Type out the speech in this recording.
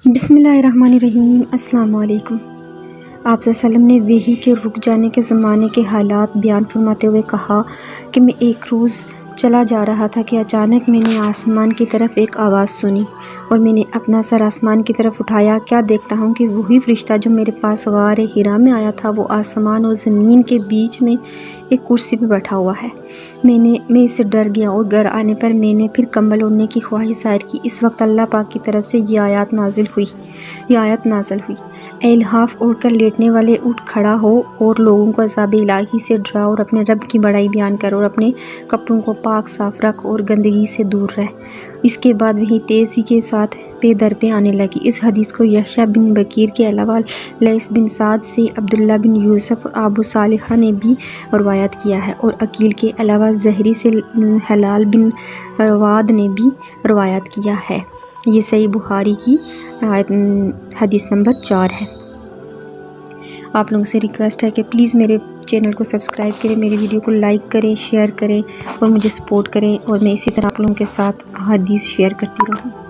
بسم اللہ الرحمن الرحیم۔ السلام علیکم۔ آپ صلی اللہ علیہ وسلم نے وحی کے رک جانے کے زمانے کے حالات بیان فرماتے ہوئے کہا کہ میں ایک روز چلا جا رہا تھا کہ اچانک میں نے آسمان کی طرف ایک آواز سنی اور میں نے اپنا سر آسمان کی طرف اٹھایا، کیا دیکھتا ہوں کہ وہی فرشتہ جو میرے پاس غار حرا میں آیا تھا وہ آسمان اور زمین کے بیچ میں ایک کرسی پہ بیٹھا ہوا ہے۔ میں اس سے ڈر گیا اور گھر آنے پر میں نے پھر کمبل اوڑھنے کی خواہش ظاہر کی۔ اس وقت اللہ پاک کی طرف سے یہ آیت نازل ہوئی، اے لحاف اوڑھ کر لیٹنے والے، اٹھ کھڑا ہو اور لوگوں کو عذاب الہی سے ڈرا اور اپنے رب کی بڑائی بیان کر اور اپنے کپڑوں کو پاک صاف رکھ اور گندگی سے دور رہ۔ اس کے بعد وہی تیزی کے ساتھ پے در پہ آنے لگی۔ اس حدیث کو یحییٰ بن بکیر کے علاوہ لیث بن سعد سے عبداللہ بن یوسف ابو صالحہ نے بھی روایت کیا ہے اور عقیل کے علاوہ زہری سے ہلال بن رواد نے بھی روایت کیا ہے۔ یہ صحیح بخاری کی حدیث نمبر 4 ہے۔ آپ لوگوں سے ریکویسٹ ہے کہ پلیز میرے چینل کو سبسکرائب کریں، میری ویڈیو کو لائک کریں، شیئر کریں اور مجھے سپورٹ کریں، اور میں اسی طرح آپ لوگوں کے ساتھ حدیث شیئر کرتی رہوں۔